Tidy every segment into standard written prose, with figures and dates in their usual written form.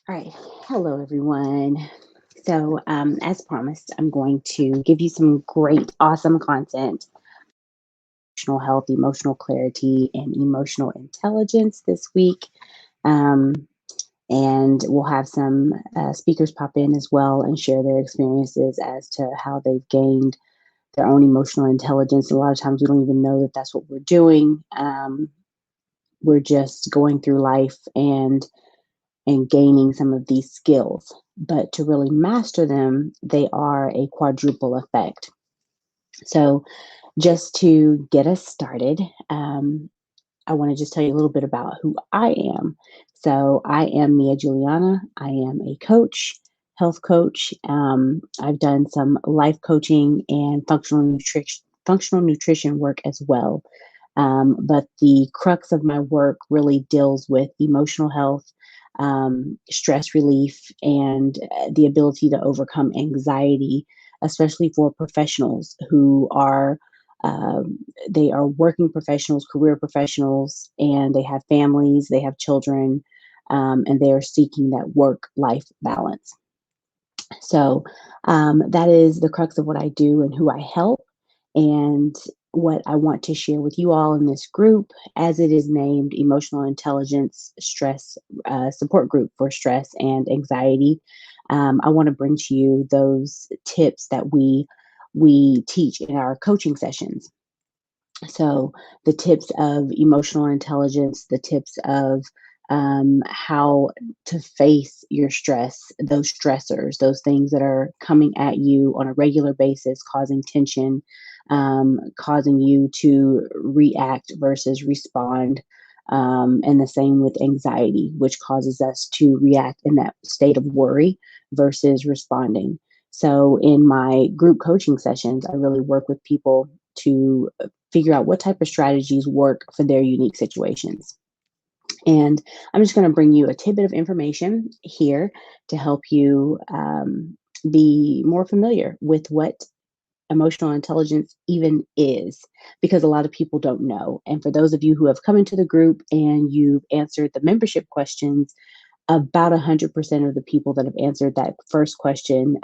All right. Hello, everyone. As promised, I'm going to give you some great, awesome content, emotional health, emotional clarity, and emotional intelligence this week. Um, and we'll have some speakers pop in as well and share their experiences as to how they've gained their own emotional intelligence. A lot of times we don't even know that that's what we're doing. We're just going through life and gaining some of these skills. But to really master them, they are a quadruple effect. So, just to get us started, I want to just tell you a little bit about who I am. So, I am Mia Juliana. I am a coach, health coach. I've done some life coaching and functional nutrition work as well. But the crux of my work really deals with emotional health, stress relief, and the ability to overcome anxiety, especially for professionals who are they are working professionals, career professionals, and they have families, they have children, and they are seeking that work-life balance. That is the crux of what I do and who I help, and what I want to share with you all in this group, as it is named Emotional Intelligence Stress Support Group for Stress and Anxiety. I want to bring to you those tips that we teach in our coaching sessions. So, the tips of emotional intelligence, the tips of how to face your stress, those stressors, those things that are coming at you on a regular basis, causing tension, causing you to react versus respond. And the same with anxiety, which causes us to react in that state of worry versus responding. So, in my group coaching sessions, I really work with people to figure out what type of strategies work for their unique situations. And I'm just going to bring you a tidbit of information here to help you be more familiar with what emotional intelligence even is, because a lot of people don't know. And for those of you who have come into the group and you've answered the membership questions, about 100% of the people that have answered that first question,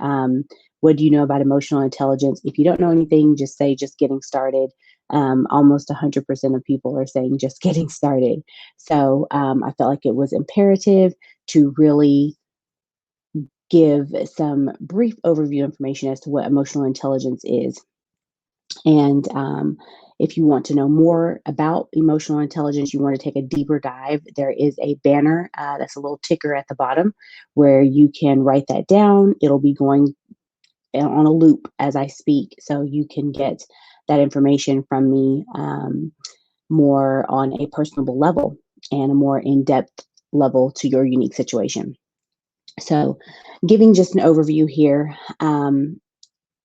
what do you know about emotional intelligence? If you don't know anything, just say just getting started. Almost 100% of people are saying just getting started. I felt like it was imperative to really give some brief overview information as to what emotional intelligence is. And if you want to know more about emotional intelligence, you want to take a deeper dive, there is a banner that's a little ticker at the bottom where you can write that down. It'll be going on a loop as I speak. So you can get that information from me more on a personable level and a more in depth level to your unique situation. So, giving just an overview here.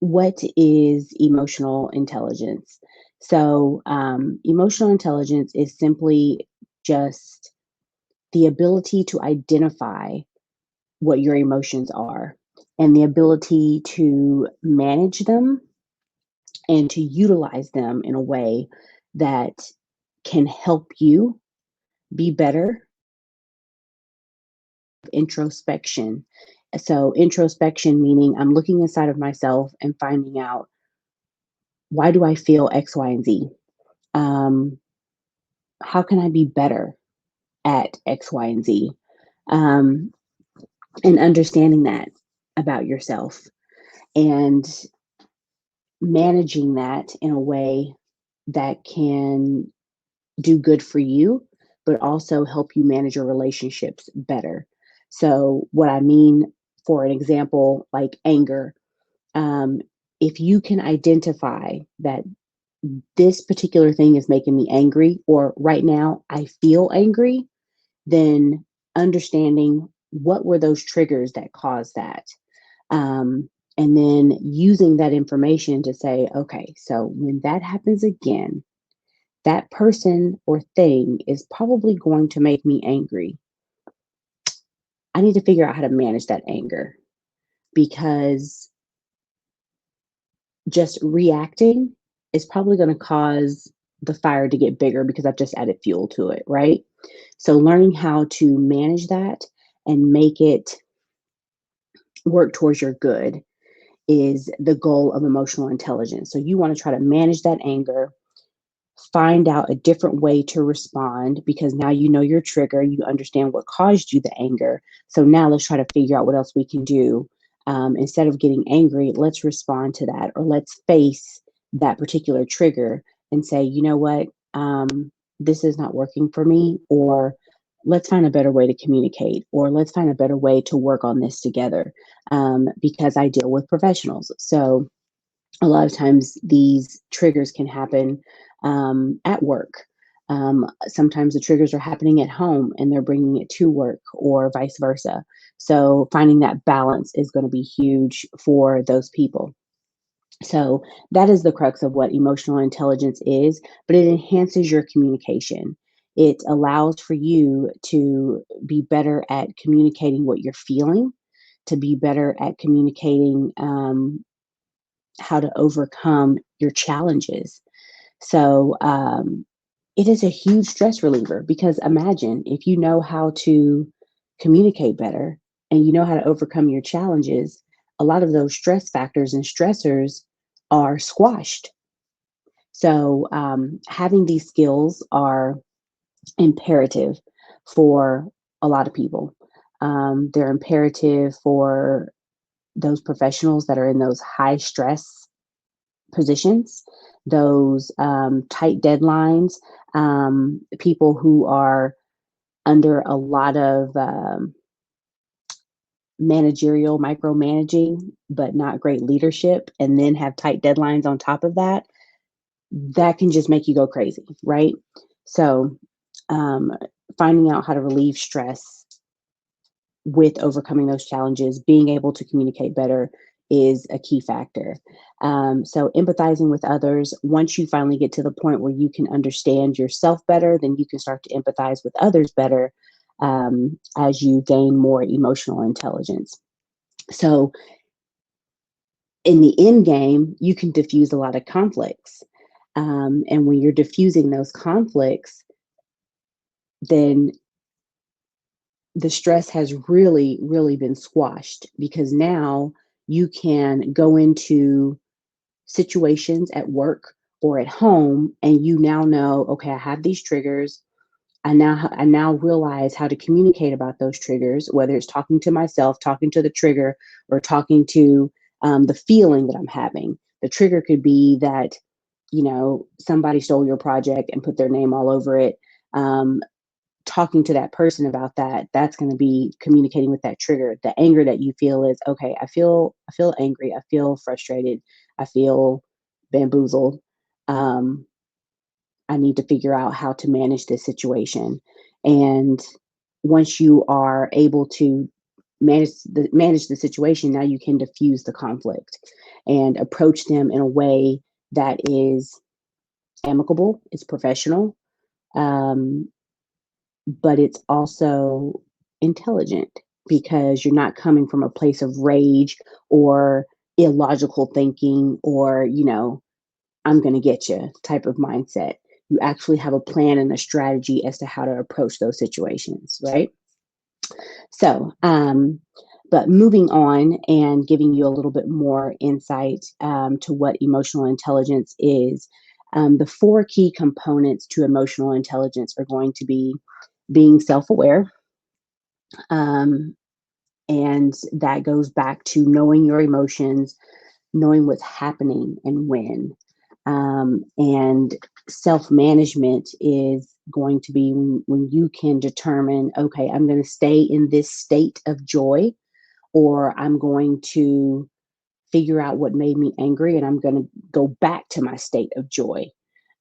What is emotional intelligence? Emotional intelligence is simply just the ability to identify what your emotions are and the ability to manage them and to utilize them in a way that can help you be better. Introspection. So, introspection meaning I'm looking inside of myself and finding out, why do I feel X, Y, and Z? Um, how can I be better at X, Y, and Z? Um, and understanding that about yourself and managing that in a way that can do good for you, but also help you manage your relationships better. So, what I mean, for an example, like anger, um, if you can identify that this particular thing is making me angry, or right now I feel angry, then understanding what were those triggers that caused that. And then using that information to say, okay, so when that happens again, that person or thing is probably going to make me angry. I need to figure out how to manage that anger, because just reacting is probably going to cause the fire to get bigger because I've just added fuel to it, right? So learning how to manage that and make it work towards your good is the goal of emotional intelligence. So you want to try to manage that anger, find out a different way to respond because now you know your trigger, you understand what caused you the anger. So now let's try to figure out what else we can do. Instead of getting angry, let's respond to that or let's face that particular trigger and say, you know what, this is not working for me, or let's find a better way to communicate, or let's find a better way to work on this together because I deal with professionals. So a lot of times these triggers can happen at work. Sometimes the triggers are happening at home and they're bringing it to work, or vice versa. So finding that balance is going to be huge for those people. So that is the crux of what emotional intelligence is, but it enhances your communication. It allows for you to be better at communicating what you're feeling, to be better at communicating how to overcome your challenges. So it is a huge stress reliever because imagine if you know how to communicate better and you know how to overcome your challenges, a lot of those stress factors and stressors are squashed. So having these skills are imperative for a lot of people. They're imperative for those professionals that are in those high stress positions, those tight deadlines, people who are under a lot of managerial micromanaging, but not great leadership, and then have tight deadlines on top of that. That can just make you go crazy, right? So, um, finding out how to relieve stress with overcoming those challenges, being able to communicate better is a key factor. So, empathizing with others, once you finally get to the point where you can understand yourself better, then you can start to empathize with others better as you gain more emotional intelligence. So, in the end game, you can diffuse a lot of conflicts. And when you're diffusing those conflicts, then the stress has really, really been squashed because now you can go into situations at work or at home and you now know, okay, I have these triggers. I now realize how to communicate about those triggers, whether it's talking to myself, talking to the trigger, or talking to the feeling that I'm having. The trigger could be that somebody stole your project and put their name all over it. Talking to that person about that, that's going to be communicating with that trigger. The anger that you feel is, okay, I feel angry, I feel frustrated, I feel bamboozled. um, I need to figure out how to manage this situation. And once you are able to manage the situation, now you can diffuse the conflict and approach them in a way that is amicable, it's professional, um, but it's also intelligent because you're not coming from a place of rage or illogical thinking or, I'm going to get you type of mindset. You actually have a plan and a strategy as to how to approach those situations, right? So, but moving on and giving you a little bit more insight to what emotional intelligence is, the four key components to emotional intelligence are going to be being self aware. Um, and that goes back to knowing your emotions, knowing what's happening and when. And self management is going to be when you can determine, okay, I'm going to stay in this state of joy, or I'm going to figure out what made me angry and I'm going to go back to my state of joy.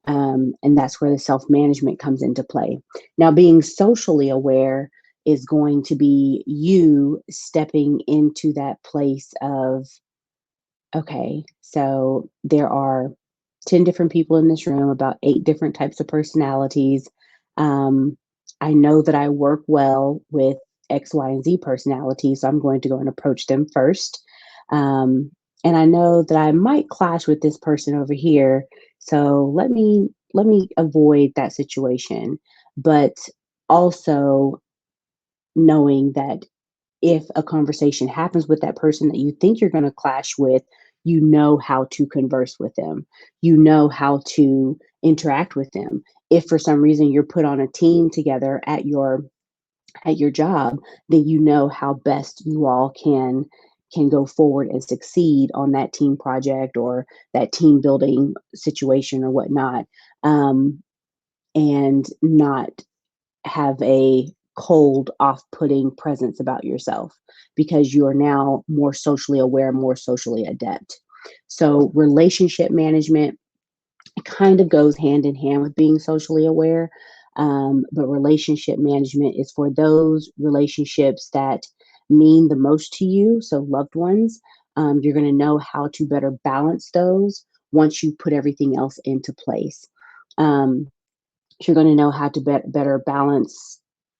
And that's where the self management comes into play. Now, being socially aware is going to be you stepping into that place of, okay, so there are 10 different people in this room, about eight different types of personalities. Um, I know that I work well with X, Y, and Z personalities, so I'm going to go and approach them first. Um, and I know that I might clash with this person over here, so let me avoid that situation. But also knowing that if a conversation happens with that person that you think you're going to clash with, you know how to converse with them. You know how to interact with them. If for some reason you're put on a team together at your job, then you know how best you all can go forward and succeed on that team project or that team building situation or whatnot, and not have a cold, off-putting presence about yourself because you are now more socially aware, more socially adept. So relationship management kind of goes hand in hand with being socially aware. But relationship management is for those relationships that mean the most to you, so loved ones. You're going to know how to better balance those once you put everything else into place. Um, you're going to know how to better balance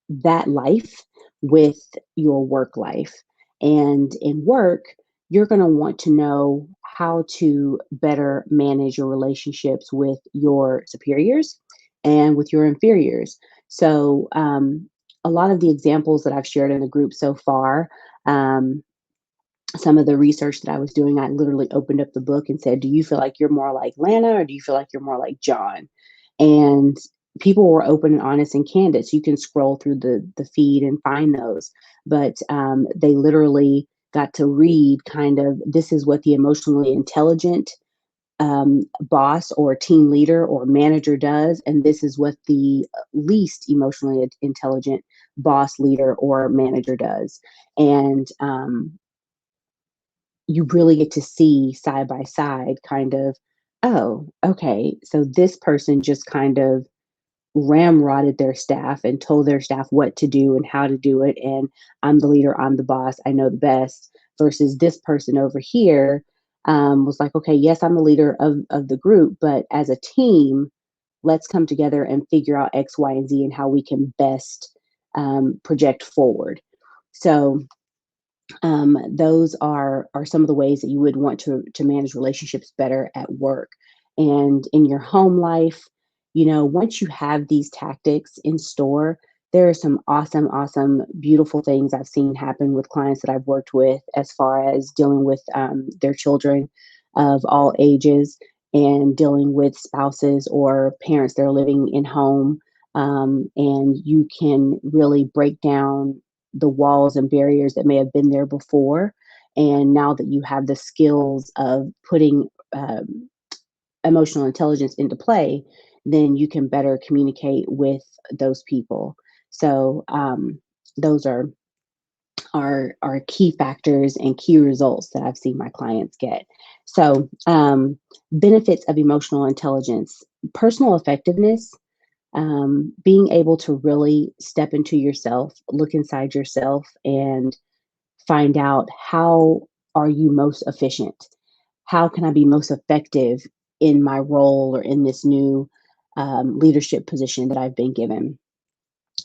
that life with your work life. And in work, you're going to want to know how to better manage your relationships with your superiors and with your inferiors. So, a lot of the examples that I've shared in the group so far, um, some of the research that I was doing, I literally opened up the book and said, "Do you feel like you're more like Lana or do you feel like you're more like John?" And people were open and honest and candid. So you can scroll through the feed and find those. But they literally got to read kind of this is what the emotionally intelligent boss or team leader or manager does, and this is what the least emotionally intelligent boss, leader, or manager does. And you really get to see side by side kind of, oh, okay, so this person just kind of ramrodded their staff and told their staff what to do and how to do it. And I'm the leader, I'm the boss, I know the best. Versus this person over here was like, okay, yes, I'm the leader of the group, but as a team, let's come together and figure out X, Y, and Z and how we can best project forward. So those are some of the ways that you would want to manage relationships better at work and in your home life. You know, once you have these tactics in store, there are some awesome, beautiful things I've seen happen with clients that I've worked with as far as dealing with their children of all ages and dealing with spouses or parents that are living in home. And you can really break down the walls and barriers that may have been there before. And now that you have the skills of putting emotional intelligence into play, then you can better communicate with those people. So those are key factors and key results that I've seen my clients get. So benefits of emotional intelligence, personal effectiveness, being able to really step into yourself, look inside yourself, and find out how are you most efficient? How can I be most effective in my role or in this new leadership position that I've been given?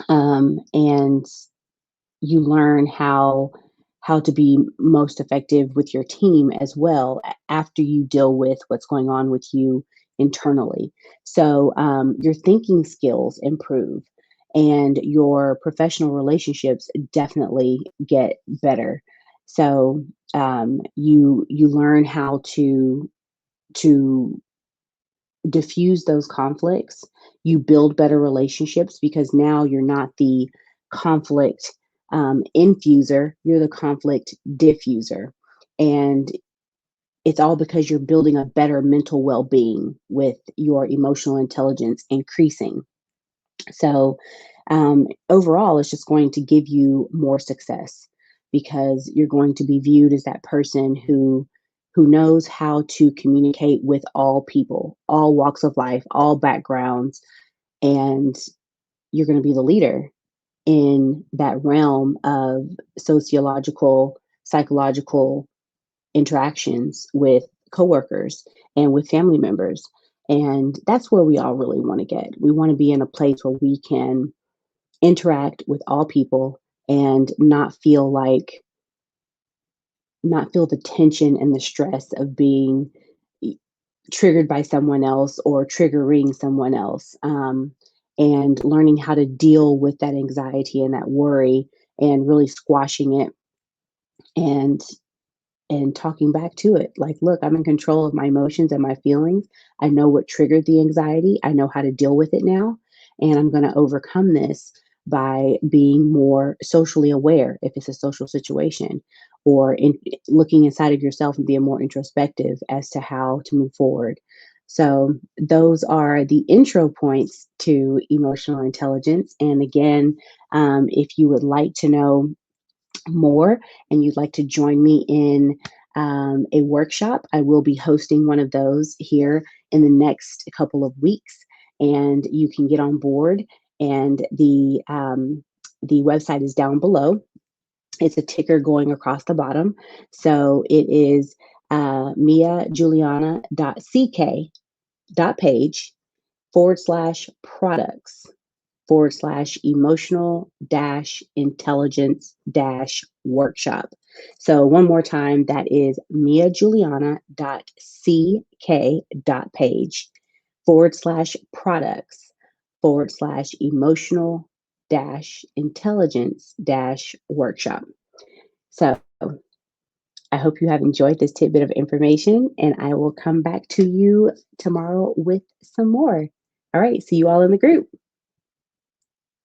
And you learn how to be most effective with your team as well after you deal with what's going on with you internally. So your thinking skills improve and your professional relationships definitely get better. So you learn how to diffuse those conflicts. You build better relationships because now you're not the conflict infuser, you're the conflict diffuser. And it's all because you're building a better mental well being with your emotional intelligence increasing. So, overall, it's just going to give you more success because you're going to be viewed as that person who knows how to communicate with all people, all walks of life, all backgrounds, and you're going to be the leader in that realm of sociological, psychological interactions with coworkers and with family members. And that's where we all really want to get. We want to be in a place where we can interact with all people and not feel the tension and the stress of being triggered by someone else or triggering someone else, and learning how to deal with that anxiety and that worry and really squashing it and talking back to it like, look, I'm in control of my emotions and my feelings. I know what triggered the anxiety. I know how to deal with it now. And I'm going to overcome this by being more socially aware if it's a social situation, or looking inside of yourself and being more introspective as to how to move forward. So, those are the intro points to emotional intelligence. And again, if you would like to know more and you'd like to join me in a workshop, I will be hosting one of those here in the next couple of weeks, and you can get on board. And the website is down below. It's a ticker going across the bottom, so it is miajuliana.ck.page /products /emotional intelligence workshop. So one more time, that is miajuliana.ck.page /products emotional intelligence workshop. So I hope you have enjoyed this tidbit of information, and I will come back to you tomorrow with some more. All right, see you all in the group.